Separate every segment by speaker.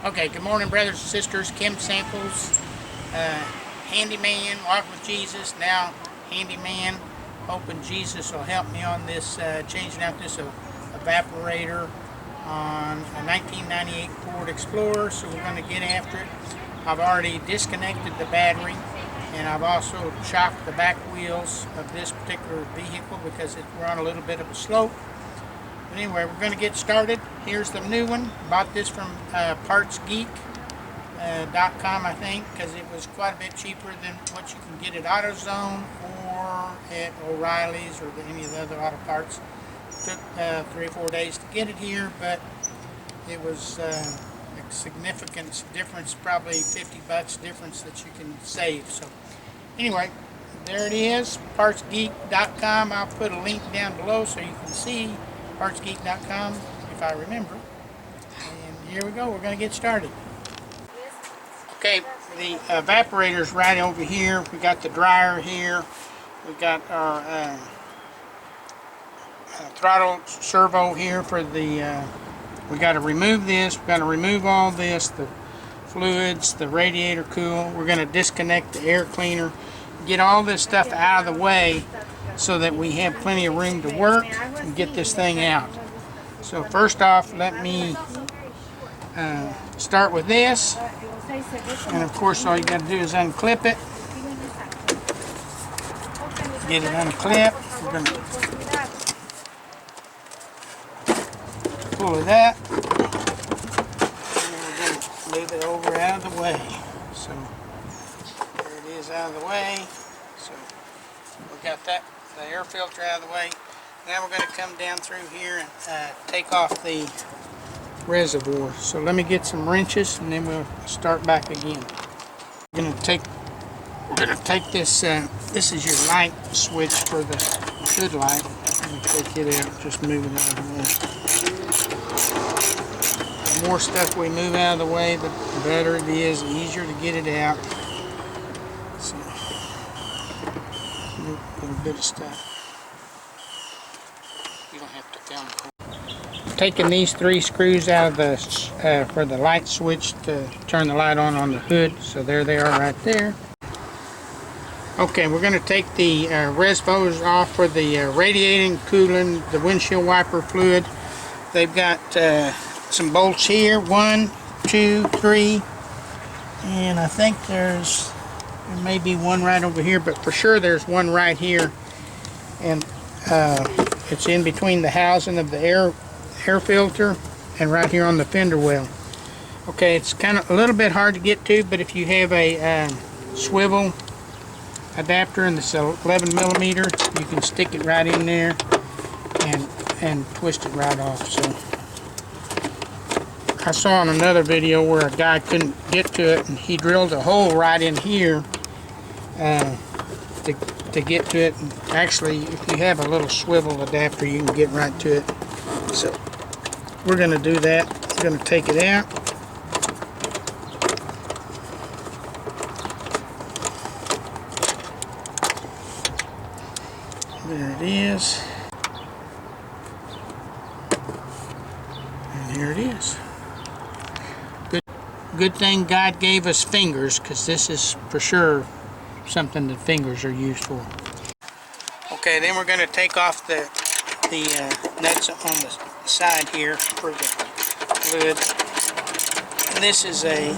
Speaker 1: Okay, good morning, brothers and sisters. Kim Samples, handyman, walk with Jesus, now handyman. Hoping Jesus will help me on this, changing out this evaporator on a 1998 Ford Explorer, so we're going to get after it. I've already disconnected the battery, and I've also chopped the back wheels of this particular vehicle because we're on a little bit of a slope. But anyway, we're going to get started. Here's the new one. Bought this from partsgeek.com, I think, because it was quite a bit cheaper than what you can get at AutoZone or at O'Reilly's or any of the other auto parts. Took 3 or 4 days to get it here, but it was a significant difference, probably 50 bucks difference that you can save. So anyway, there it is, partsgeek.com. I'll put a link down below so you can see partsgeek.com if I remember. And here we go, we're going to get started. Okay, the evaporator's right over here. We got the dryer here. We got our throttle servo here for the we got to remove this. We've got to remove all this, the fluids, the radiator cool. We're going to disconnect the air cleaner, get all this stuff out of the way so that we have plenty of room to work and get this thing out. So first off, let me start with this. And of course, all you got to do is unclip it. Get it unclipped. We're going to pull it up. And then we're going to move it over out of the way. So there it is out of the way. So we got that, the air filter out of the way. Now we're going to come down through here and take off the reservoir. So let me get some wrenches and then we'll start back again. We're going to take this, this is your light switch for the hood light. Let me take it out, just move it out of the way. The more stuff we move out of the way, the better it is, the easier to get it out. So, a little bit of stuff. You don't have to film it. Taking these 3 screws out of the for the light switch to turn the light on the hood. So there they are right there. Okay, we're going to take the resvos off for the radiating, cooling, the windshield wiper fluid. They've got some bolts here, 1, 2, 3, and I think there may be one right over here, but for sure there's one right here, and it's in between the housing of the air filter and right here on the fender well. Okay, it's kind of a little bit hard to get to, but if you have a swivel adapter and this 11 millimeter, you can stick it right in there and twist it right off. So I saw in another video where a guy couldn't get to it and he drilled a hole right in here to get to it. And actually, if you have a little swivel adapter, you can get right to it. So we're going to do that. We're going to take it out. There it is. And here it is. Good thing God gave us fingers, because this is for sure something that fingers are used for. Okay, then we're going to take off the nuts on the side here for the fluid. And this is a,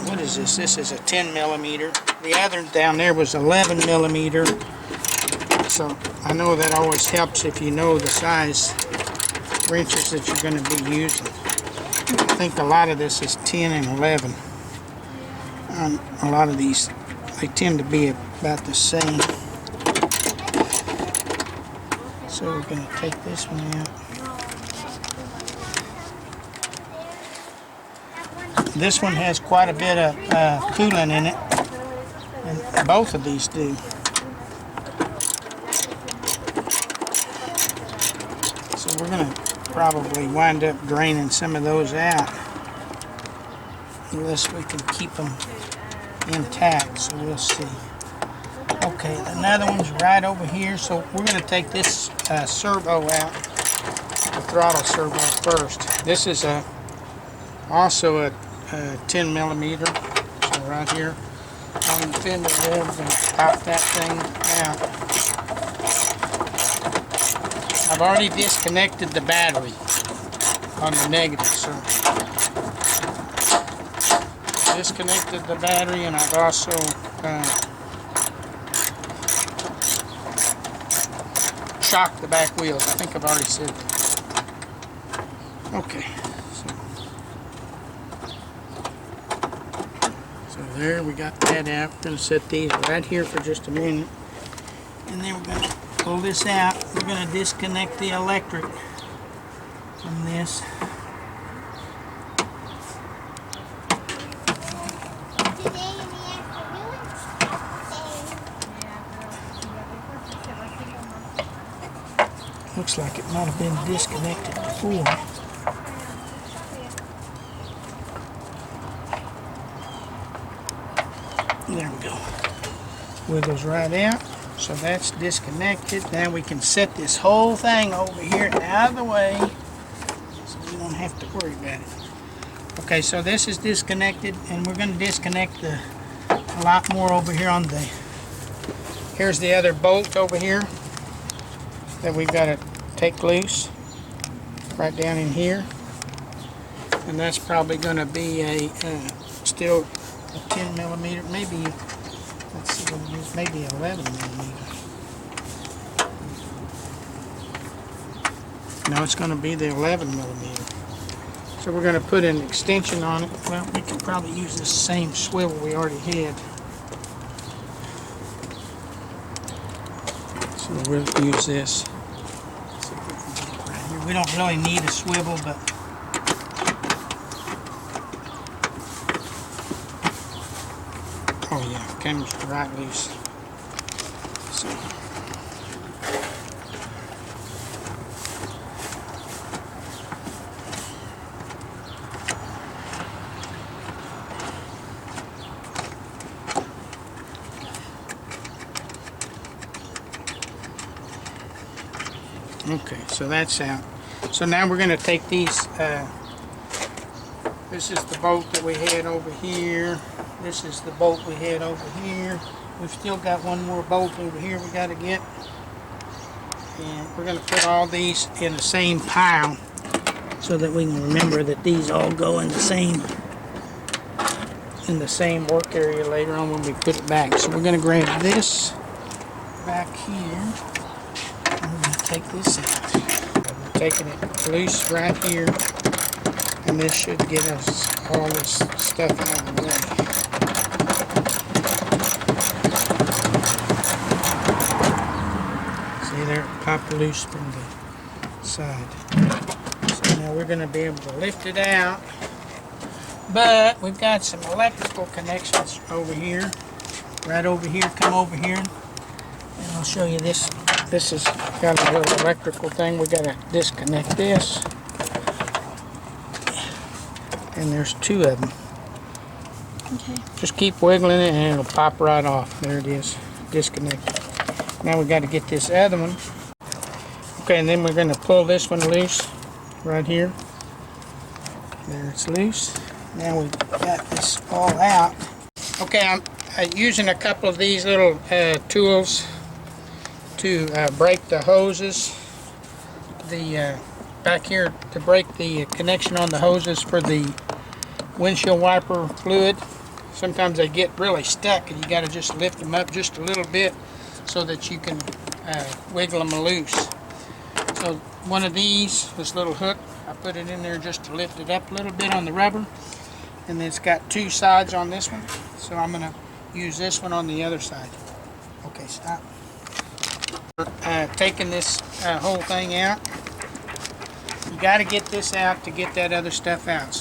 Speaker 1: what is this? This is a 10 millimeter. The other down there was 11 millimeter. So I know that always helps if you know the size wrenches that you're going to be using. I think a lot of this is 10 and 11. A lot of these, they tend to be about the same. So we're going to take this one out. This one has quite a bit of coolant in it, and both of these do. So we're going to probably wind up draining some of those out unless we can keep them intact, so we'll see. Okay, another one's right over here, so we're going to take this servo out, the throttle servo first. This is also a 10 millimeter. So right here on the fender there, we're going to pop that thing out. I've already disconnected the battery on the negative, so disconnected the battery, and I've also shocked the back wheels. I think I've already said that. Okay, so there, we got that out. We're going to set these right here for just a minute, and then we're going to pull this out. We're going to disconnect the electric from this. Looks like it might have been disconnected before. There we go. Wiggles right out. So that's disconnected. Now we can set this whole thing over here out of the way so we don't have to worry about it. Okay, so this is disconnected, and we're going to disconnect a lot more over here on the... Here's the other bolt over here that we've got to take loose right down in here, and that's probably going to be a still a 10 millimeter, maybe, let's see what it is, maybe 11 millimeter. No, it's going to be the 11 millimeter. So we're going to put an extension on it. Well, we can probably use this same swivel we already had. So we'll use this. We don't really need a swivel, but oh yeah, it comes right loose. So okay, so that's out. So now we're going to take these, this is the bolt that we had over here, this is the bolt we had over here, we've still got one more bolt over here we got to get, and we're going to put all these in the same pile so that we can remember that these all go in the same work area later on when we put it back. So we're going to grab this back here, and we're going to take this out. Taking it loose right here, and this should get us all this stuff out of the way. See there, it popped loose from the side. So now we're going to be able to lift it out, but we've got some electrical connections over here, right over here. Come over here, and I'll show you this. This has got a little electrical thing. We got to disconnect this, and there's two of them. Okay. Just keep wiggling it, and it'll pop right off. There it is, disconnected. Now we got to get this other one. Okay, and then we're going to pull this one loose, right here. There, it's loose. Now we've got this all out. Okay, I'm using a couple of these little tools to break the hoses, back here, to break the connection on the hoses for the windshield wiper fluid. Sometimes they get really stuck, and you got to just lift them up just a little bit so that you can wiggle them loose. So one of these, this little hook, I put it in there just to lift it up a little bit on the rubber, and then it's got two sides on this one, so I'm going to use this one on the other side. Okay, stop. Taking this whole thing out. You got to get this out to get that other stuff out.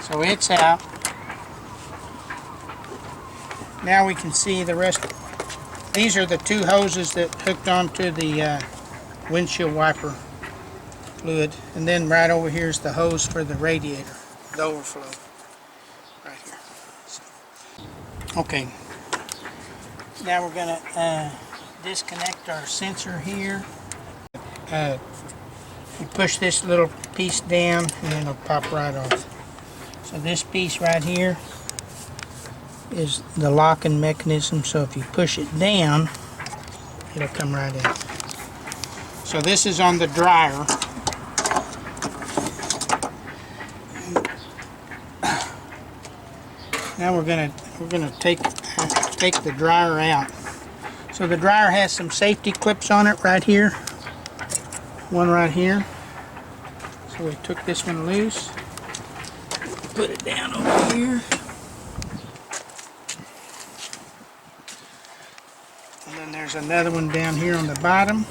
Speaker 1: So it's out. Now we can see the rest. These are the two hoses that hooked onto the windshield wiper fluid, and then right over here is the hose for the radiator, the overflow, right here. So, okay. Now we're going to disconnect our sensor here. You push this little piece down, and it'll pop right off. So this piece right here is the locking mechanism, so if you push it down, it'll come right in. So this is on the dryer. Now we're gonna take the dryer out. So the dryer has some safety clips on it right here. One right here. So we took this one loose. Put it down over here. And then there's another one down here on the bottom.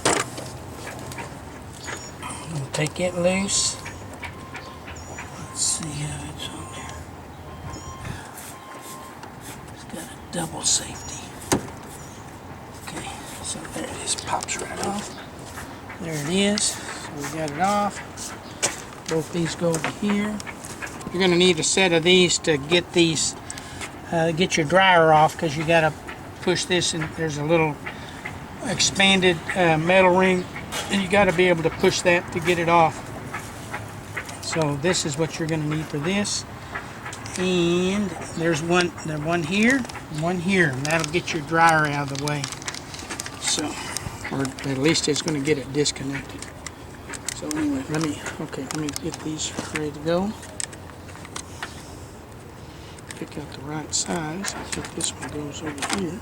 Speaker 1: We'll take it loose. Let's see how it's on there. It's got a double safety. Okay, so there it is. Pops right off. There it is. So we got it off. Both these go over here. You're going to need a set of these to get these, get your dryer off, because you got to push this, and there's a little expanded metal ring, and you got to be able to push that to get it off. So this is what you're going to need for this. And there's one here, one here, and that'll get your dryer out of the way. So, or at least it's going to get it disconnected. So anyway, let me get these ready to go. Pick out the right size. I think this one goes over here.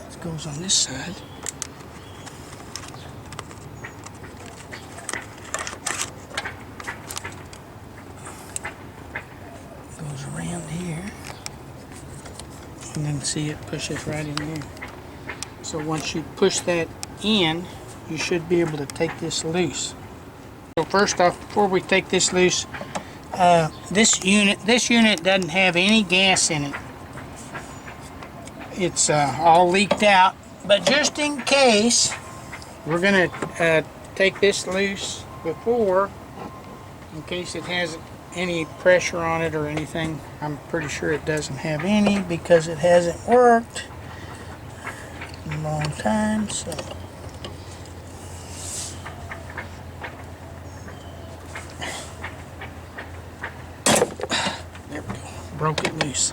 Speaker 1: It goes on this side. Goes around here. And then see, it pushes right in there. So once you push that in, you should be able to take this loose. So first off, before we take this loose, this unit doesn't have any gas in it. It's all leaked out, but just in case, we're gonna take this loose before, in case it has any pressure on it or anything. I'm pretty sure it doesn't have any, because it hasn't worked in a long time. So there we go, broke it loose.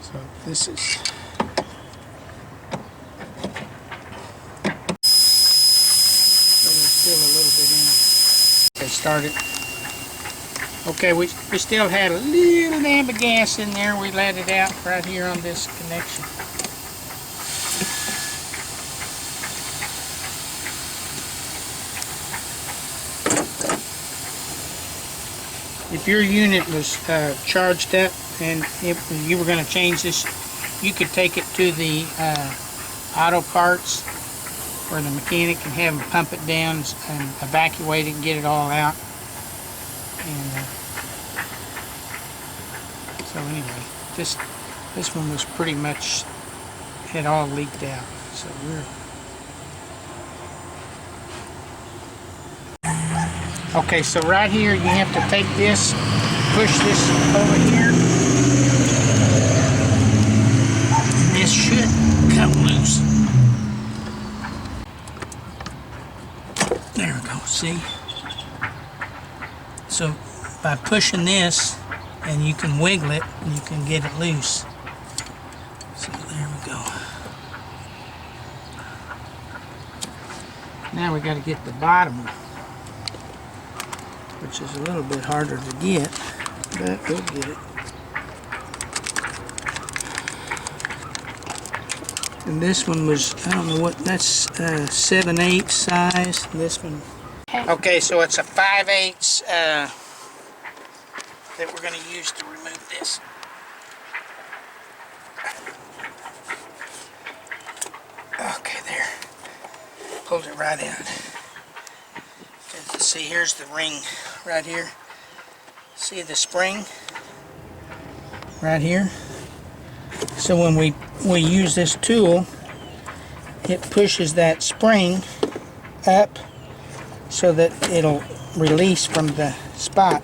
Speaker 1: So this is, so there's still a little bit in it. Okay, started. Okay, we still had a little damn of gas in there. We let it out right here on this connection. If your unit was charged up and if you were going to change this, you could take it to the auto parts or the mechanic and have them pump it down and evacuate it and get it all out. And so anyway, this one was pretty much, had all leaked out. So okay, so right here you have to take this, push this over here. This should come loose. There we go, see? So by pushing this, and you can wiggle it, and you can get it loose. So there we go. Now we got to get the bottom one, which is a little bit harder to get, but we'll get it. And this one was, I don't know what, that's 7/8 size. This one. Okay, so it's a 5/8 that we're going to use to remove this. Okay, there. Pulled it right out. See, here's the ring right here. See the spring right here? So when we use this tool, it pushes that spring up so that it'll release from the spot.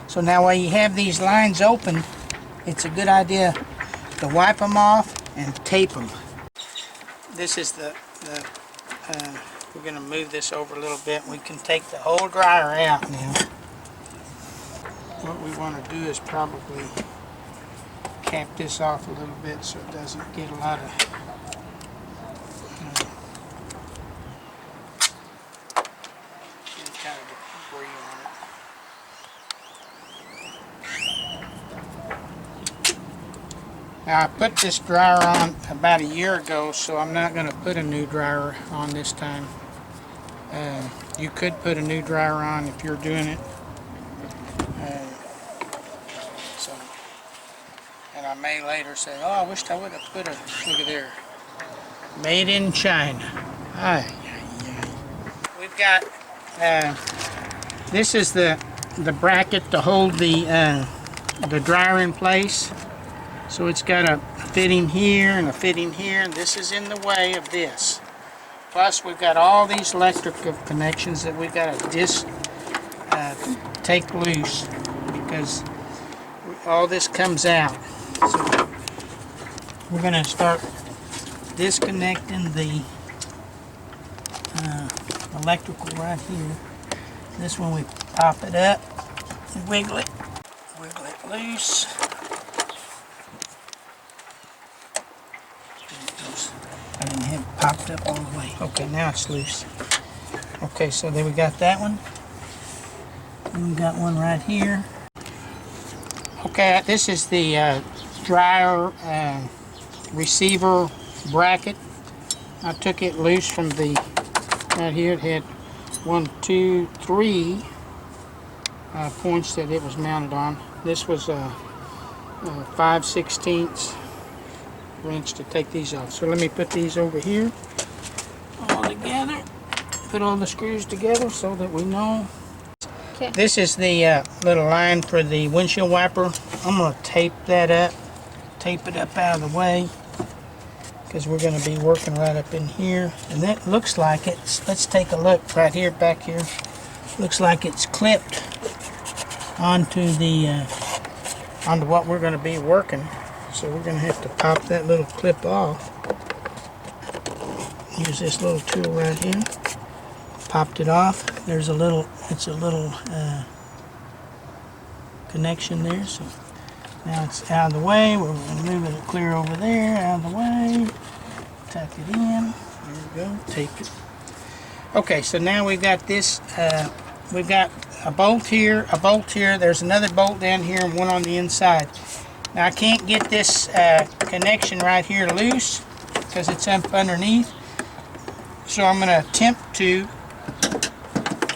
Speaker 1: So now while you have these lines open, it's a good idea to wipe them off and tape them. This is the We're going to move this over a little bit. We can take the whole dryer out now. What we want to do is probably cap this off a little bit so it doesn't get a lot of kind of debris on it. Now I put this dryer on about a year ago, so I'm not going to put a new dryer on this time. You could put a new dryer on if you're doing it. And I may later say, oh, I wished I would have put a, look at there, made in China. We've got, this is the bracket to hold the dryer in place. So it's got a fitting here and a fitting here, and this is in the way of this. Plus we've got all these electrical connections that we've got to take loose because all this comes out. So we're going to start disconnecting the electrical right here. This one we pop it up and wiggle it loose. I didn't have it popped up all the way. Okay, now it's loose. Okay, so then we got that one. And we got one right here. Okay, this is the dryer receiver bracket. I took it loose from the, right here it had 1, 2, 3 points that it was mounted on. This was a 5/16 wrench to take these off. So let me put these over here all together. Put all the screws together so that we know. Okay. This is the little line for the windshield wiper. I'm going to tape that up. Tape it up out of the way because we're going to be working right up in here. And that looks like it's, let's take a look right here, back here. Looks like it's clipped onto the onto what we're going to be working. So we're going to have to pop that little clip off. Use this little tool right here. Popped it off. There's a little, it's a little connection there. So now it's out of the way. We're going to move it clear over there, out of the way. Tuck it in. There we go. Tape it. Okay, so now we've got this. We've got a bolt here, a bolt here. There's another bolt down here and one on the inside. Now I can't get this connection right here loose because it's up underneath. So I'm going to attempt to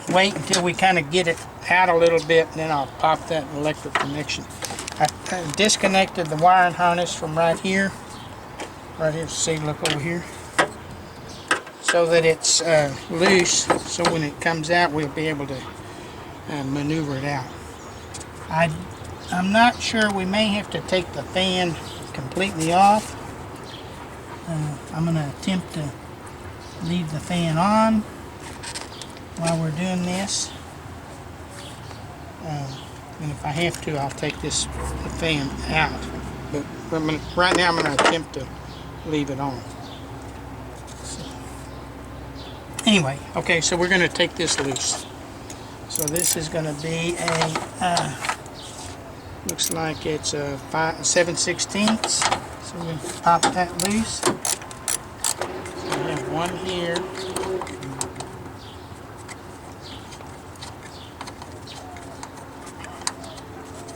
Speaker 1: wait until we kind of get it out a little bit, and then I'll pop that electric connection. I disconnected the wiring harness from right here. Right here, see, look over here. So that it's loose, so when it comes out we'll be able to maneuver it out. I'm not sure, we may have to take the fan completely off. I'm going to attempt to leave the fan on while we're doing this. And if I have to, I'll take the fan out. But right now I'm going to attempt to leave it on. So, anyway, okay, so we're going to take this loose. So this is going to be a, looks like it's a 7/16. So we pop that loose. So we have one here.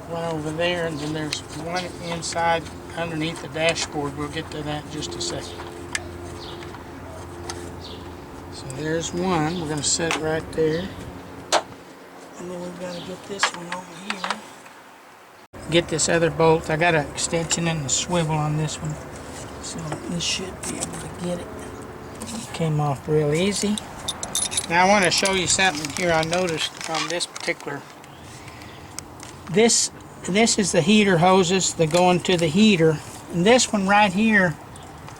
Speaker 1: One over there, and then there's one inside underneath the dashboard. We'll get to that in just a second. So there's one. We're going to set it right there. And then we've got to get this one over here. Get this other bolt. I got an extension and a swivel on this one. So this should be able to get it. It came off real easy. Now I want to show you something here I noticed on this particular. This is the heater hoses that go into the heater. And this one right here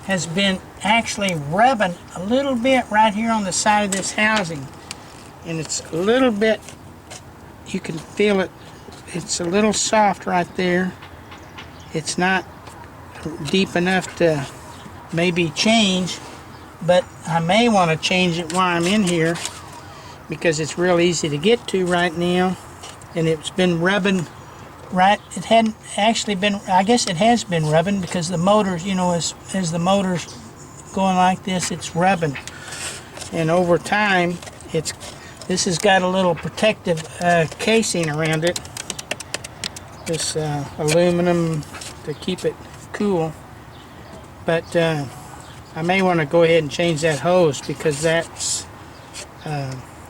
Speaker 1: has been actually rubbing a little bit right here on the side of this housing. And it's a little bit, you can feel it, it's a little soft right there. It's not deep enough to maybe change, but I may want to change it while I'm in here because it's real easy to get to right now, and it's been rubbing right. It hadn't actually been, I guess it has been rubbing because the motors, you know, as the motor's going like this, it's rubbing, and over time this has got a little protective casing around it, this aluminum to keep it cool. But I may want to go ahead and change that hose because that's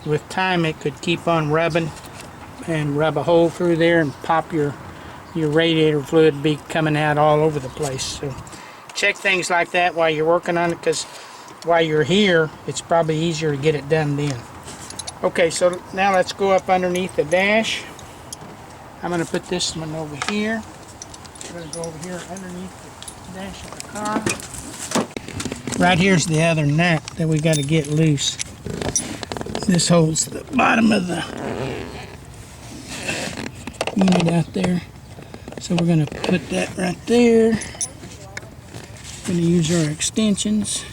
Speaker 1: with time it could keep on rubbing and rub a hole through there and pop your radiator fluid be coming out all over the place. So check things like that while you're working on it, because while you're here it's probably easier to get it done then. Okay, so now let's go up underneath the dash. I'm going to put this one over here. I'm going to go over here underneath the dash of the car. Right here's the other nut that we got to get loose. This holds the bottom of the unit out there. So we're going to put that right there. Going to use our extensions.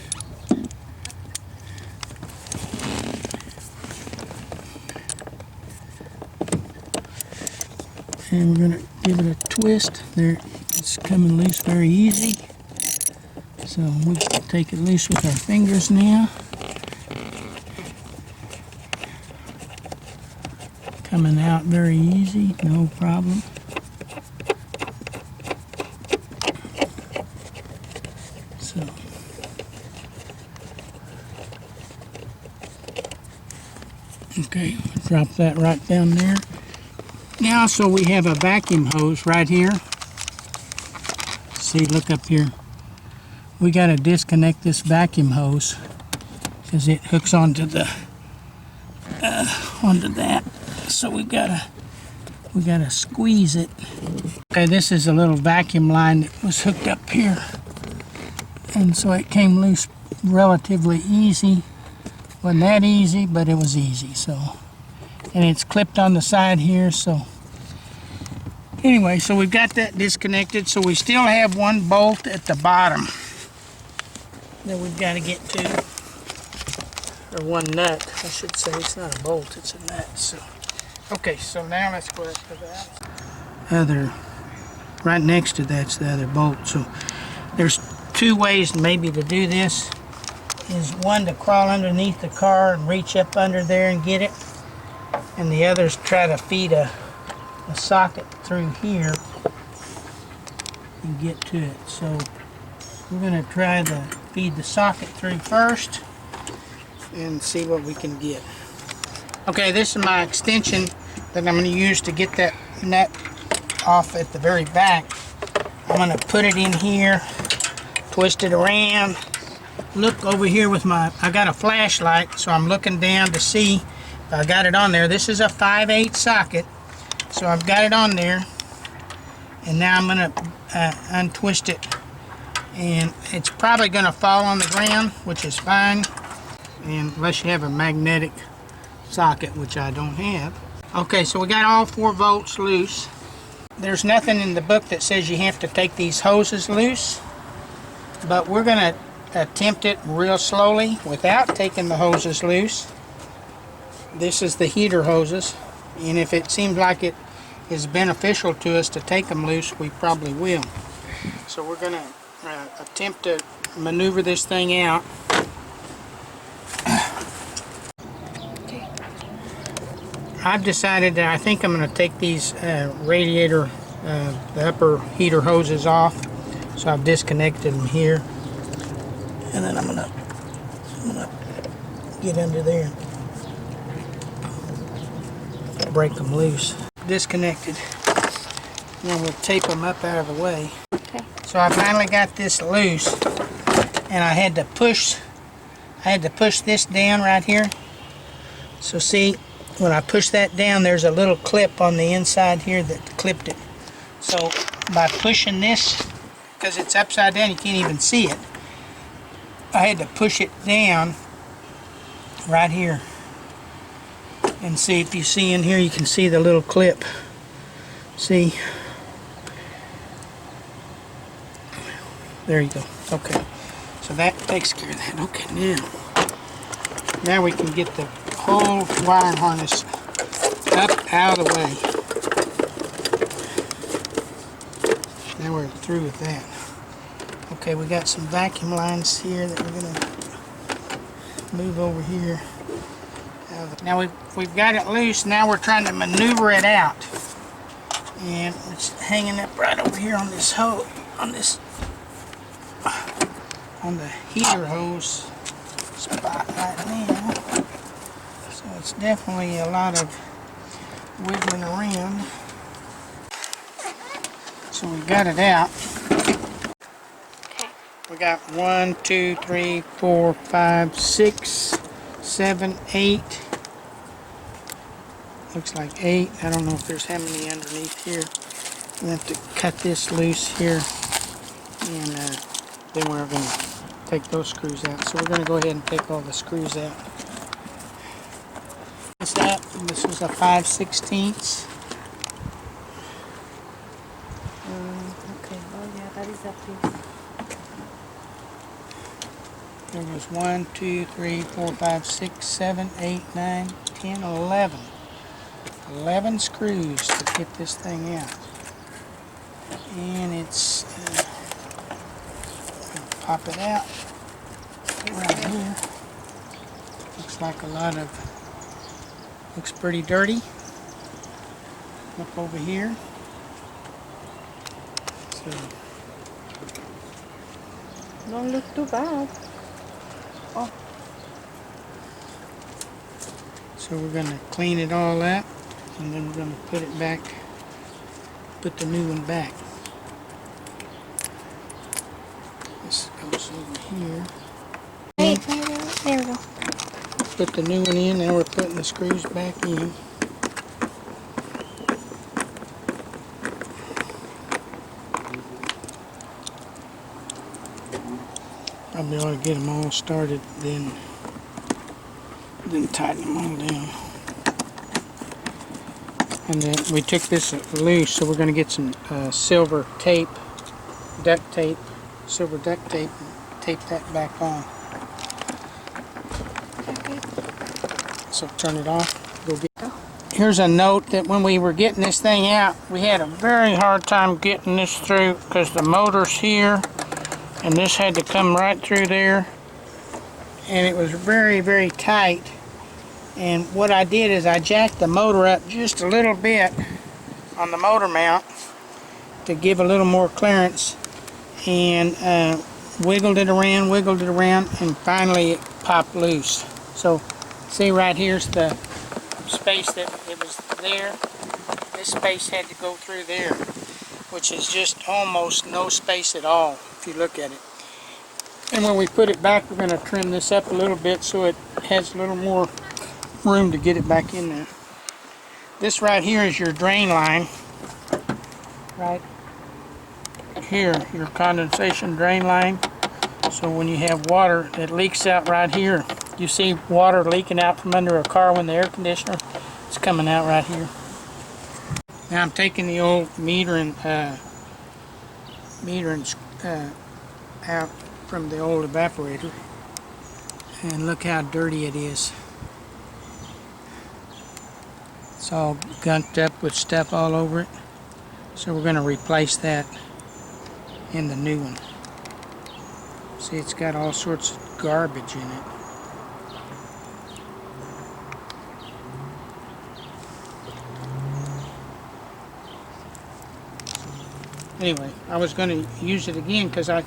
Speaker 1: And we're going to give it a twist. There, it's coming loose very easy. So we can take it loose with our fingers now. Coming out very easy, no problem. So okay, drop that right down there. Now, so we have a vacuum hose right here. See, look up here. We got to disconnect this vacuum hose because it hooks onto the onto that. So we gotta squeeze it. Okay, this is a little vacuum line that was hooked up here, and so it came loose relatively easy. Wasn't that easy, but it was easy. So, and it's clipped on the side here. So anyway, so we've got that disconnected. So we still have one bolt at the bottom that we've got to get to, or one nut, I should say. It's not a bolt, it's a nut. So okay, so now let's go up to that other, right next to that's the other bolt. So there's two ways maybe to do this. Is one to crawl underneath the car and reach up under there and get it, and the other is try to feed a socket through here and get to it. So we're going to try to feed the socket through first and see what we can get. Okay, this is my extension that I'm going to use to get that nut off at the very back. I'm going to put it in here, twist it around, look over here with I got a flashlight, so I'm looking down to see if I got it on there. This is a 5/8 socket, so I've got it on there, and now I'm going to untwist it, and it's probably going to fall on the ground, which is fine, and unless you have a magnetic socket, which I don't have. Okay, so we got all 4 volts loose. There's nothing in the book that says you have to take these hoses loose, but we're going to attempt it real slowly without taking the hoses loose. This is the heater hoses, and if it seems like it is beneficial to us to take them loose, we probably will. So we're going to attempt to maneuver this thing out. I've decided that I think I'm going to take these radiator, the upper heater hoses off. So I've disconnected them here, and then I'm going to get under there, break them loose. Disconnected. Then we'll tape them up out of the way. Okay. So I finally got this loose, and I had to push this down right here. So see, when I push that down, there's a little clip on the inside here that clipped it. So by pushing this, because it's upside down, you can't even see it, I had to push it down right here. And see, if you see in here, you can see the little clip. See? There you go. Okay. So So that takes care of that. Okay, now we can get the whole wire harness up out of the way. Now we're through with that. Okay, we got some vacuum lines here that we're going to move over here. Now we've got it loose. Now we're trying to maneuver it out. And it's hanging up right over here on this hose, on the heater hose spot right now. So it's definitely a lot of wiggling around. So we got it out. We got 1, 2, 3, 4, 5, 6, 7, 8. Looks like 8. I don't know if there's how many underneath here. We have to cut this loose here, and then we're going to take those screws out. So we're going to go ahead and take all the screws out. This was a 5/16.
Speaker 2: Okay, oh yeah, that is a piece.
Speaker 1: There was 1, 2, 3, 4, 5, 6, 7, 8, 9, 10, 11. 11 screws to get this thing out. And it's, pop it out right here. Looks like a lot of, looks pretty dirty. Look over here. So,
Speaker 2: Don't look too bad. Oh.
Speaker 1: So we're going to clean it all up, and then we're going to put it back, put the new one back. This goes over here.
Speaker 2: Hey, there we go.
Speaker 1: Put the new one in, now we're putting the screws back in. Probably ought to get them all started, then tighten them all down. And then we took this loose, so we're going to get some silver tape, duct tape, silver duct tape, and tape that back on. So turn it off. Go get. Here's a note that when we were getting this thing out, we had a very hard time getting this through because the motor's here, and this had to come right through there, and it was very, very tight. And what I did is I jacked the motor up just a little bit on the motor mount to give a little more clearance, and wiggled it around, and finally it popped loose. So see, right here's the space that it was there. This space had to go through there, which is just almost no space at all if you look at it. And when we put it back, we're going to trim this up a little bit so it has a little more room to get it back in there. This right here is your drain line. Right here, your condensation drain line. So when you have water that leaks out right here, you see water leaking out from under a car when the air conditioner is coming out right here. Now I'm taking the old meter and out from the old evaporator, and look how dirty it is. It's all gunked up with stuff all over it. So we're going to replace that in the new one. See, it's got all sorts of garbage in it. Anyway, I was going to use it again because I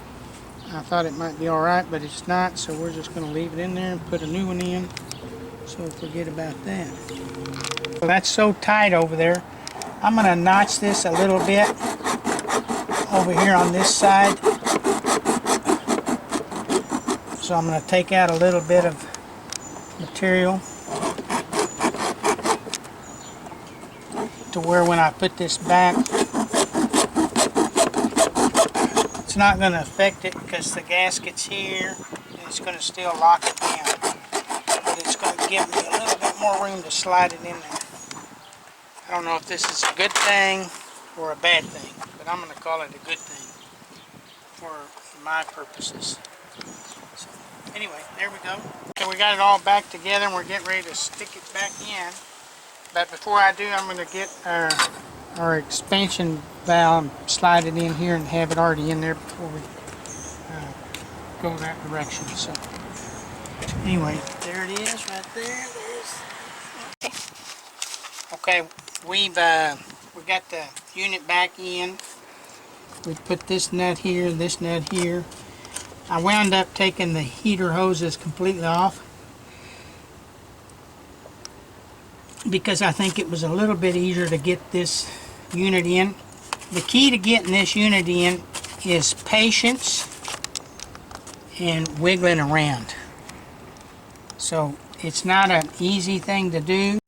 Speaker 1: thought it might be alright, but it's not, so we're just going to leave it in there and put a new one in. So forget about that. So that's so tight over there. I'm going to notch this a little bit over here on this side. So I'm going to take out a little bit of material to where when I put this back, it's not going to affect it because the gasket's here and it's going to still lock it down. But it's going to give me a little bit more room to slide it in there. I don't know if this is a good thing or a bad thing, but I'm going to call it a good thing for my purposes. Anyway, there we go. Okay, we got it all back together and we're getting ready to stick it back in. But before I do, I'm going to get our expansion valve, slide it in here and have it already in there before we go that direction. So anyway, there it is right there. Okay, we got the unit back in. We put this nut here, this nut here. I wound up taking the heater hoses completely off because I think it was a little bit easier to get this unit in. The key to getting this unit in is patience and wiggling around. So it's not an easy thing to do.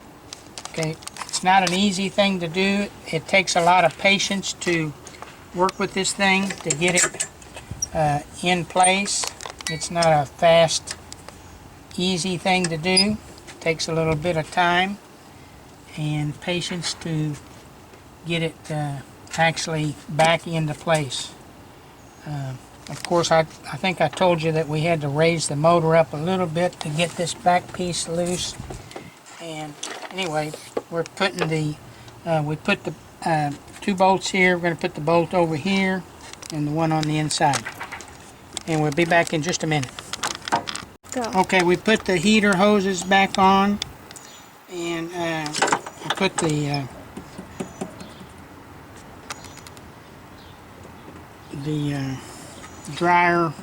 Speaker 1: Okay, it's not an easy thing to do. It takes a lot of patience to work with this thing to get it in place. It's not a fast, easy thing to do. It takes a little bit of time and patience to get it actually back into place. Of course, I think I told you that we had to raise the motor up a little bit to get this back piece loose. And anyway, we're putting the we put the 2 bolts here. We're going to put the bolt over here and the one on the inside. And we'll be back in just a minute.
Speaker 2: Go.
Speaker 1: Okay, we put the heater hoses back on, and I put the dryer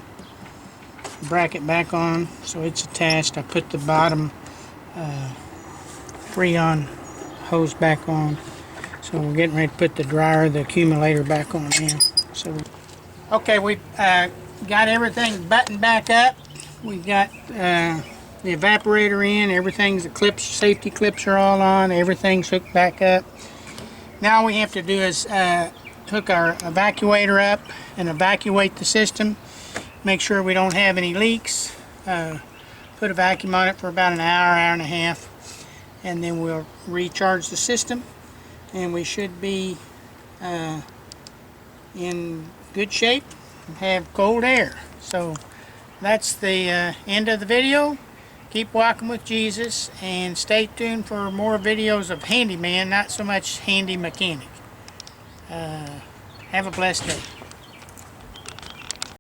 Speaker 1: bracket back on, so it's attached. I put the bottom Freon hose back on, so we're getting ready to put the dryer, the accumulator back on now. So, okay, we got everything buttoned back up. We got the evaporator in. Everything's, the clips, safety clips are all on. Everything's hooked back up. Now all we have to do is hook our evacuator up and evacuate the system. Make sure we don't have any leaks. Put a vacuum on it for about an hour, hour and a half, and then we'll recharge the system, and we should be in good shape and have cold air. So that's the end of the video. Keep walking with Jesus and stay tuned for more videos of handyman, not so much handy mechanic. Have a blessed day.